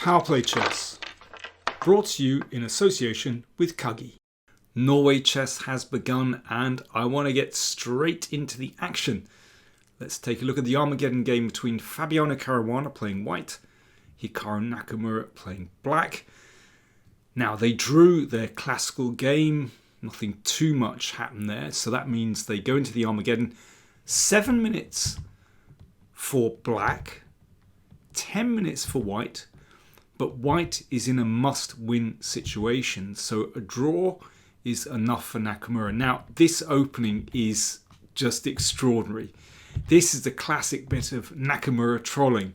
PowerPlayChess, brought to you in association with Kagi. Norway chess has begun and I want to get straight into the action. Let's take a look at the Armageddon game between Caruana playing white, Hikaru Nakamura playing black. Now they drew their classical game, nothing too much happened there, so that means they go into the Armageddon. 7 minutes for black, 10 minutes for white, but white is in a must-win situation, so a draw is enough for Nakamura. Now, this opening is just extraordinary. This is the classic bit of Nakamura trolling.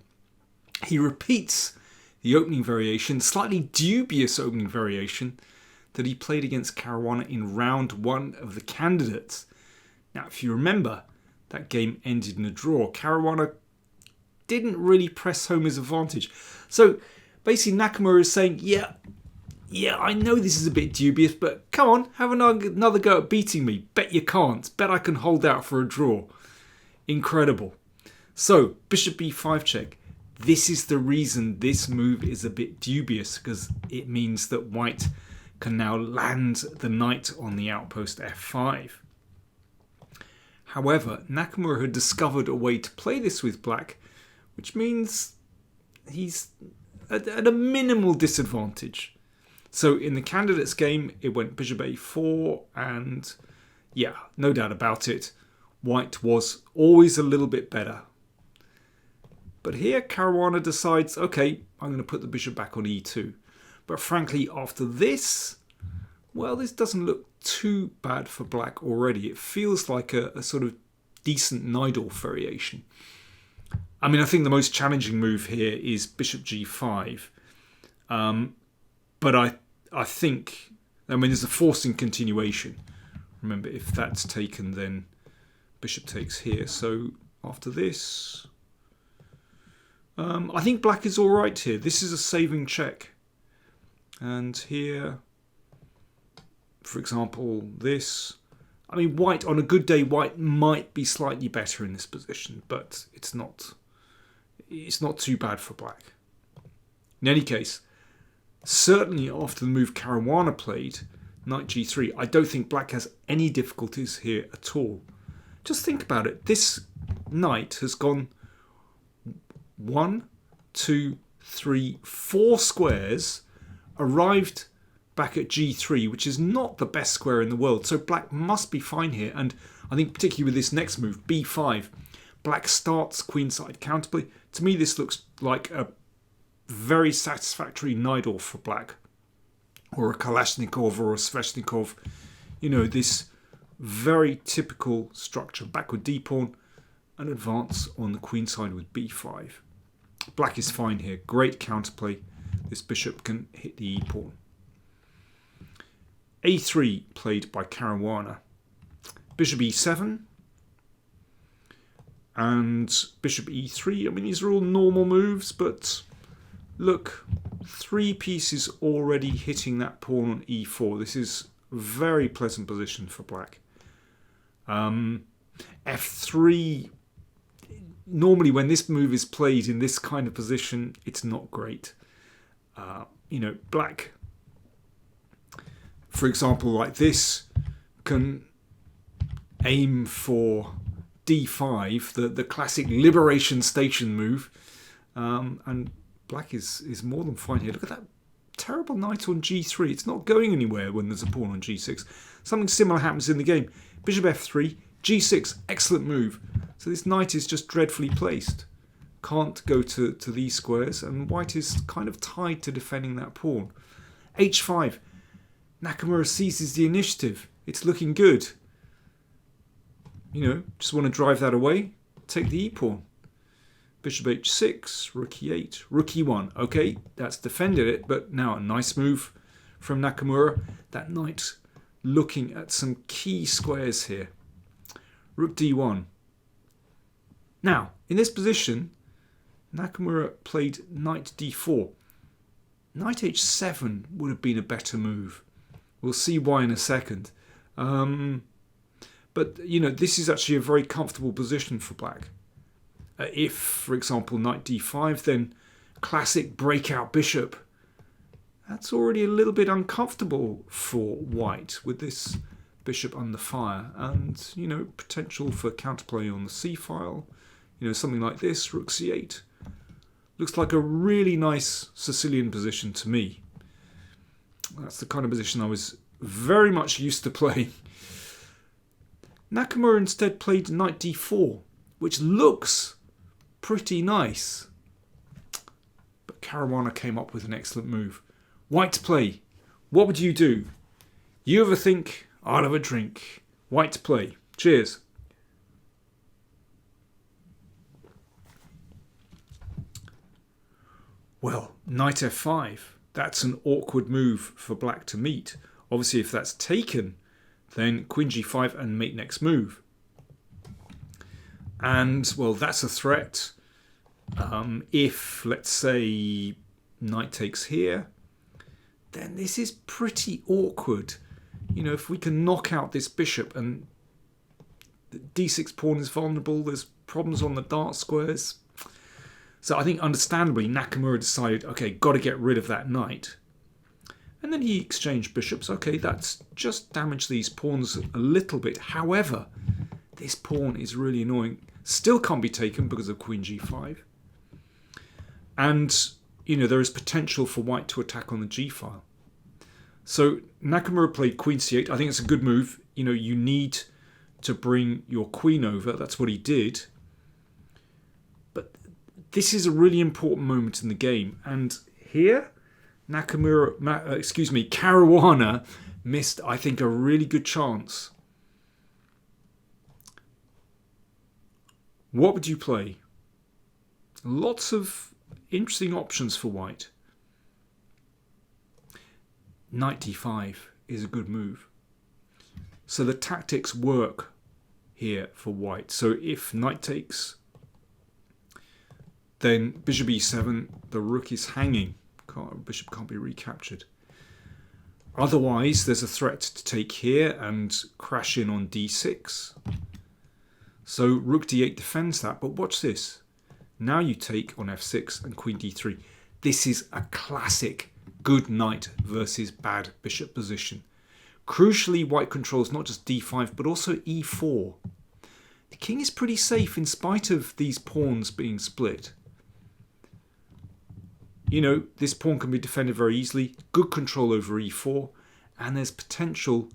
He repeats the opening variation, slightly dubious opening variation, that he played against Caruana in round one of the candidates. Now, if you remember, that game ended in a draw. Caruana didn't really press home his advantage. So basically Nakamura is saying, yeah, I know this is a bit dubious, but come on, have another go at beating me. Bet you can't. Bet I can hold out for a draw. Incredible. So, bishop b5 check. This is the reason this move is a bit dubious, because it means that white can now land the knight on the outpost f5. However, Nakamura had discovered a way to play this with black, which means he's at a minimal disadvantage. So in the candidates game, it went bishop a4, and yeah, no doubt about it, white was always a little bit better. But here Caruana decides, okay, I'm going to put the bishop back on e2. But frankly, after this, well, this doesn't look too bad for black already. It feels like a sort of decent Najdorf variation. I mean, I think the most challenging move here is bishop g5. But I think, there's a forcing continuation. Remember, if that's taken, then bishop takes here. So after this, I think black is all right here. This is a saving check. And here, for example, this. I mean, white, on a good day, white might be slightly better in this position, but it's not too bad for black. In any case, certainly after the move Caruana played, knight g3, I don't think black has any difficulties here at all. Just think about it. This knight has gone 1, 2, 3, 4 squares, arrived back at g3, which is not the best square in the world. So black must be fine here. And I think particularly with this next move, b5, black starts queenside counterplay. To me, this looks like a very satisfactory Najdorf for black, or a Kalashnikov or a Sveshnikov. You know, this very typical structure. Backward d-pawn and advance on the queenside with b5. Black is fine here. Great counterplay. This bishop can hit the e-pawn. a3 played by Caruana. Bishop e7. And bishop e3. I mean, these are all normal moves, but look, 3 pieces already hitting that pawn on e4. This is a very pleasant position for black. f3. Normally, when this move is played in this kind of position, it's not great. Black, for example, like this, can aim for d5, the classic liberation station move, and black is more than fine here. Look at that terrible knight on g3. It's not going anywhere when there's a pawn on g6. Something similar happens in the game. Bishop f3, g6, excellent move. So this knight is just dreadfully placed. Can't go to these squares, and white is kind of tied to defending that pawn. h5, Nakamura seizes the initiative. It's looking good. Just want to drive that away. Take the e-pawn. Bishop h6, rook e8, rook e1. Okay, that's defended it, but now a nice move from Nakamura. That knight looking at some key squares here. Rook d1. Now, in this position, Nakamura played knight d4. Knight h7 would have been a better move. We'll see why in a second. But, this is actually a very comfortable position for black. If, for example, knight d5, then classic breakout bishop. That's already a little bit uncomfortable for white with this bishop under fire, and potential for counterplay on the c file. Something like this, rook c8. Looks like a really nice Sicilian position to me. That's the kind of position I was very much used to playing. Nakamura instead played knight d4, which looks pretty nice. But Caruana came up with an excellent move. White to play. What would you do? You ever think, I'll have a drink. White to play. Cheers. Well, knight f5. That's an awkward move for black to meet. Obviously, if that's taken, then queen g5 and mate next move. And, well, that's a threat. If, let's say, knight takes here, then this is pretty awkward. If we can knock out this bishop and the d6 pawn is vulnerable, there's problems on the dart squares. So I think understandably Nakamura decided, okay, got to get rid of that knight. And then he exchanged bishops. Okay, that's just damaged these pawns a little bit. However, this pawn is really annoying. Still can't be taken because of queen g5. And, there is potential for white to attack on the g file. So Nakamura played queen c8. I think it's a good move. You need to bring your queen over. That's what he did. But this is a really important moment in the game. And here, Caruana missed, I think, a really good chance. What would you play? Lots of interesting options for white. Knight d5 is a good move. So the tactics work here for white. So if knight takes, then bishop e7, the rook is hanging. Bishop can't be recaptured. Otherwise, there's a threat to take here and crash in on d6. So rook d8 defends that, but watch this. Now you take on f6 and queen d3. This is a classic good knight versus bad bishop position. Crucially, white controls not just d5 but also e4. The king is pretty safe in spite of these pawns being split. This pawn can be defended very easily. Good control over e4, and there's potential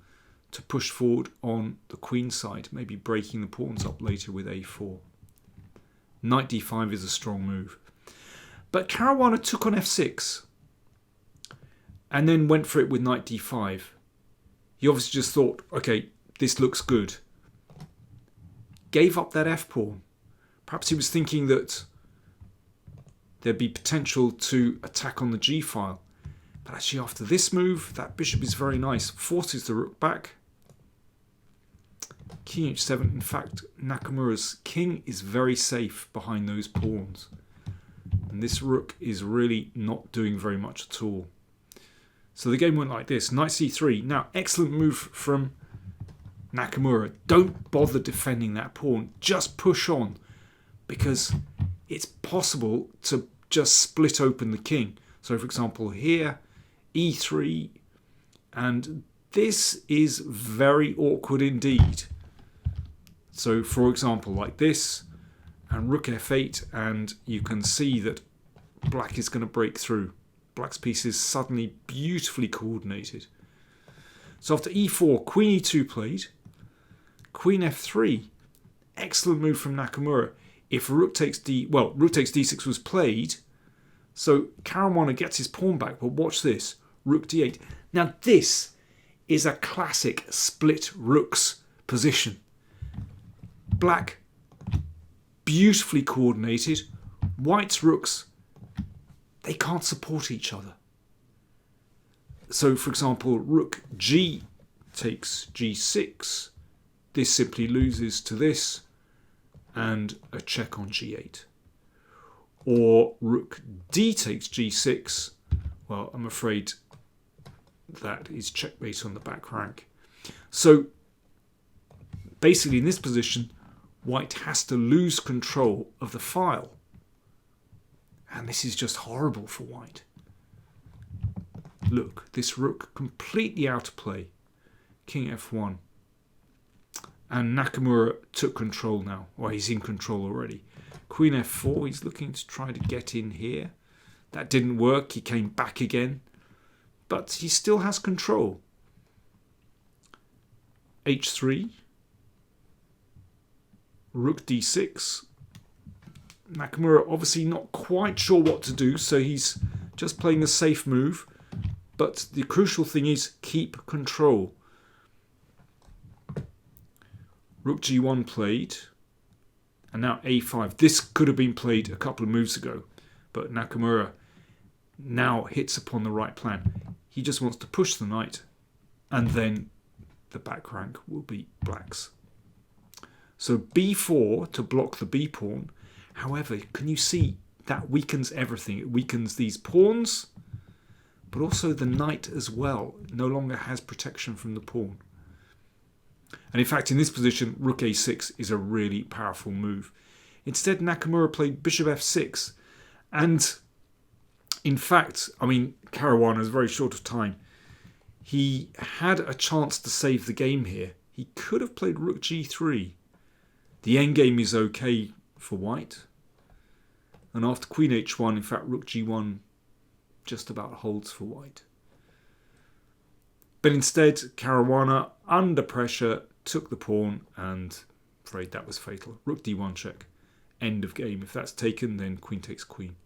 to push forward on the queen side, maybe breaking the pawns up later with a4. Knight d5 is a strong move. But Caruana took on f6 and then went for it with knight d5. He obviously just thought, okay, this looks good. Gave up that f-pawn. Perhaps he was thinking that there'd be potential to attack on the g file. But actually after this move, that bishop is very nice. Forces the rook back. King h7. In fact, Nakamura's king is very safe behind those pawns. And this rook is really not doing very much at all. So the game went like this. Knight c3. Now, excellent move from Nakamura. Don't bother defending that pawn. Just push on. Because it's possible to just split open the king. So, for example, here, e3. And this is very awkward indeed. So, for example, like this. And rook f8. And you can see that black is going to break through. Black's piece is suddenly beautifully coordinated. So after e4, queen e2 played. Queen f3. Excellent move from Nakamura. If rook takes rook takes d6 was played. So Caruana gets his pawn back. But watch this. Rook d8. Now this is a classic split rooks position. Black, beautifully coordinated. White's rooks, they can't support each other. So, for example, rook g takes g6. This simply loses to this, and a check on g8. Or rook d takes g6. Well, I'm afraid that is checkmate on the back rank. So, basically in this position, white has to lose control of the file. And this is just horrible for white. Look, this rook completely out of play. King f1. And Nakamura took control now. Well, he's in control already. Queen f4, he's looking to try to get in here. That didn't work. He came back again. But he still has control. h3. Rook d6. Nakamura obviously not quite sure what to do, so he's just playing a safe move. But the crucial thing is keep control. Rook g1 played. And now a5. This could have been played a couple of moves ago. But Nakamura now hits upon the right plan. He just wants to push the knight. And then the back rank will be black's. So b4 to block the b pawn. However, can you see that weakens everything? It weakens these pawns, but also the knight as well. No longer has protection from the pawn. And in fact, in this position, rook a6 is a really powerful move. Instead, Nakamura played bishop f6. And in fact, I mean, Caruana is very short of time. He had a chance to save the game here. He could have played rook g3. The endgame is okay for white. And after queen h1, in fact, rook g1 just about holds for white. But instead, Caruana, under pressure, took the pawn, and I'm afraid that was fatal. Rook d1 check. End of game. If that's taken, then queen takes queen.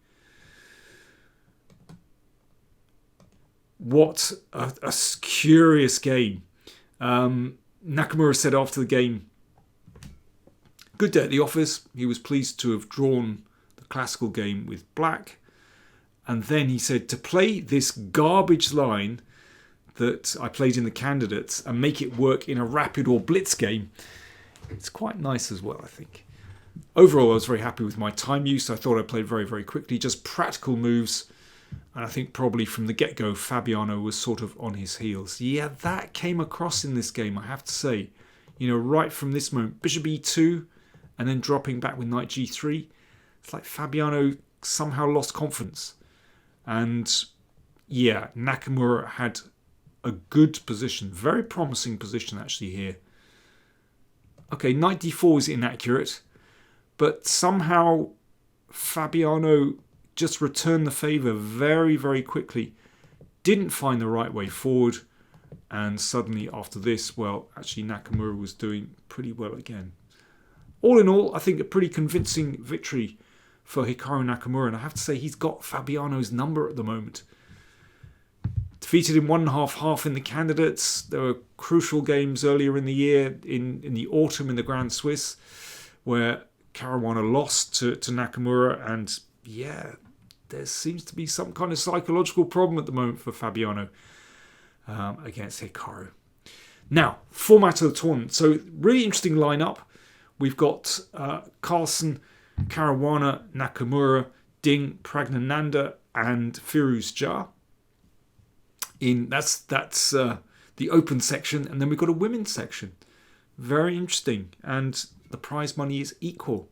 What a curious game. Nakamura said after the game, good day at the office. He was pleased to have drawn the classical game with black. And then he said, to play this garbage line that I played in the candidates and make it work in a rapid or blitz game, it's quite nice as well, I think. Overall, I was very happy with my time use. I thought I played very, very quickly. Just practical moves. And I think probably from the get-go, Fabiano was sort of on his heels. Yeah, that came across in this game, I have to say. You know, right from this moment, bishop e2, and then dropping back with knight g3. It's like Fabiano somehow lost confidence. And yeah, Nakamura had a good position, very promising position actually here. Okay, knight d4 is inaccurate, but somehow Fabiano just returned the favour very, very quickly. Didn't find the right way forward. And suddenly after this, well, actually Nakamura was doing pretty well again. All in all, I think a pretty convincing victory for Hikaru Nakamura. And I have to say, he's got Fabiano's number at the moment. Defeated in 1.5 in the candidates. There were crucial games earlier in the year, in the autumn in the Grand Swiss, where Caruana lost to Nakamura. And yeah, there seems to be some kind of psychological problem at the moment for Fabiano against Hikaru. Now, format of the tournament. So, really interesting lineup. We've got Carlsen, Caruana, Nakamura, Ding, Pragnananda, and Firuz Jah. That's the open section, and then we've got a women's section. Very interesting, and the prize money is equal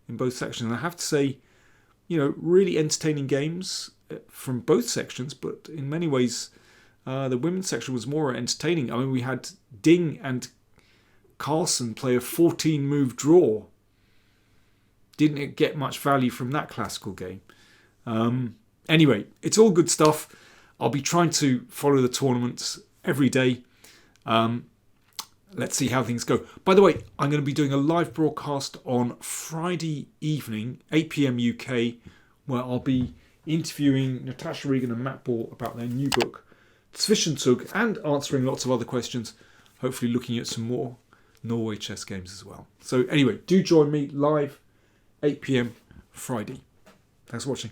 in both sections. And I have to say, you know, really entertaining games from both sections, but in many ways, the women's section was more entertaining. I mean, we had Ding and Carlsen play a 14-move draw. Didn't get much value from that classical game. Anyway, it's all good stuff. I'll be trying to follow the tournaments every day. Let's see how things go. By the way, I'm going to be doing a live broadcast on Friday evening, 8 p.m. UK, where I'll be interviewing Natasha Regan and Matt Ball about their new book, Zwischenzug, and answering lots of other questions, hopefully looking at some more Norway chess games as well. So anyway, do join me live, 8 p.m. Friday. Thanks for watching.